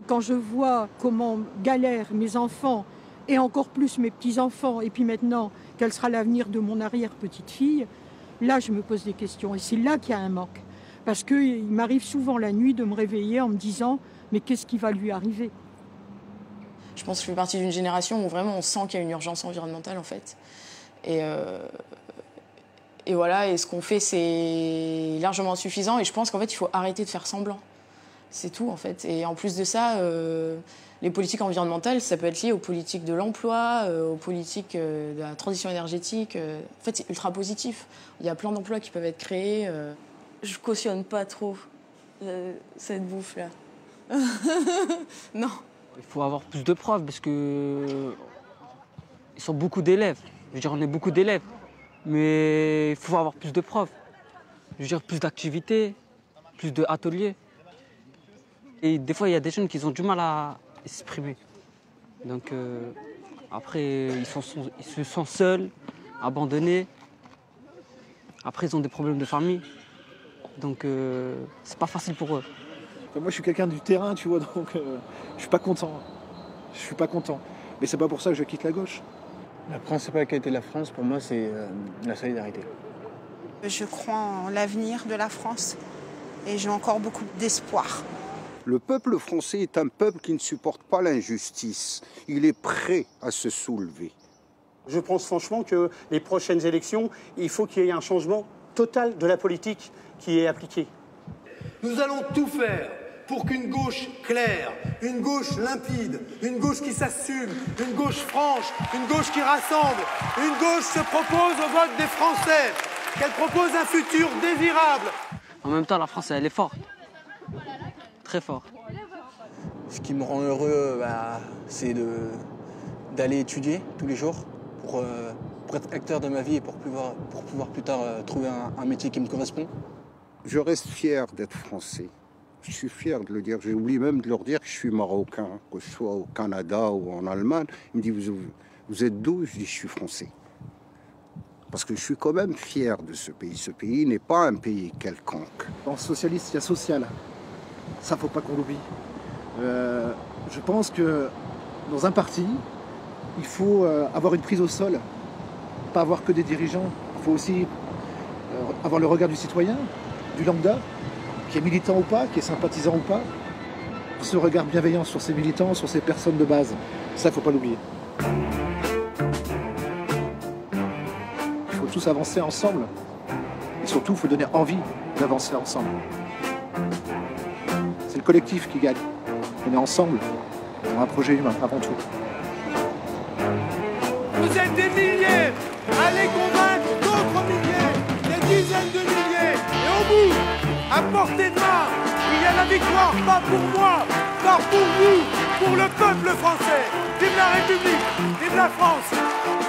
Quand je vois comment galèrent mes enfants, et encore plus mes petits-enfants, et puis maintenant, quel sera l'avenir de mon arrière-petite-fille, là, je me pose des questions. Et c'est là qu'il y a un manque. Parce qu'il m'arrive souvent la nuit de me réveiller en me disant « mais qu'est-ce qui va lui arriver ?» Je pense que je fais partie d'une génération où vraiment on sent qu'il y a une urgence environnementale, en fait. Et voilà, et ce qu'on fait, c'est largement insuffisant. Et je pense qu'en fait, il faut arrêter de faire semblant. C'est tout, en fait. Et en plus de ça, les politiques environnementales, ça peut être lié aux politiques de l'emploi, aux politiques de la transition énergétique. En fait, c'est ultra positif. Il y a plein d'emplois qui peuvent être créés. Je cautionne pas trop cette bouffe-là. Non. Il faut avoir plus de preuves parce que ils sont beaucoup d'élèves. Je veux dire, on est beaucoup d'élèves, mais il faut avoir plus de preuves. Je veux dire, plus d'activités, plus d'ateliers. Et des fois, il y a des jeunes qui ont du mal à s'exprimer. Donc après, ils se sentent seuls, abandonnés. Après, ils ont des problèmes de famille. Donc c'est pas facile pour eux. Moi, je suis quelqu'un du terrain, tu vois, donc je suis pas content. Je suis pas content. Mais c'est pas pour ça que je quitte la gauche. La principale qualité de la France, pour moi, c'est la solidarité. Je crois en l'avenir de la France et j'ai encore beaucoup d'espoir. Le peuple français est un peuple qui ne supporte pas l'injustice. Il est prêt à se soulever. Je pense franchement que les prochaines élections, il faut qu'il y ait un changement total de la politique qui est appliquée. Nous allons tout faire pour qu'une gauche claire, une gauche limpide, une gauche qui s'assume, une gauche franche, une gauche qui rassemble, une gauche se propose au vote des Français, qu'elle propose un futur désirable. En même temps, la France, elle est forte. Très forte. Ce qui me rend heureux, c'est d'aller étudier tous les jours pour être acteur de ma vie et pour pouvoir plus tard trouver un métier qui me correspond. Je reste fier d'être français. Je suis fier de le dire. J'ai oublié même de leur dire que je suis marocain, que je sois au Canada ou en Allemagne. Ils me disent, vous êtes d'où? Je dis, je suis français. Parce que je suis quand même fier de ce pays. Ce pays n'est pas un pays quelconque. Dans socialiste, il y a social. Ça, faut pas qu'on l'oublie. Je pense que dans un parti, il faut avoir une prise au sol. Pas avoir que des dirigeants. Il faut aussi avoir le regard du citoyen, du lambda, qui est militant ou pas, qui est sympathisant ou pas, ce regard bienveillant sur ces militants, sur ces personnes de base. Ça, il ne faut pas l'oublier. Il faut tous avancer ensemble. Et surtout, il faut donner envie d'avancer ensemble. C'est le collectif qui gagne. On est ensemble pour un projet humain, avant tout. Vous êtes des milliers, allez convaincre d'autres milliers, des dizaines de milliers, et au bout, à portée de main, il y a la victoire, pas pour moi, pas pour vous, pour le peuple français. Vive la République, vive la France.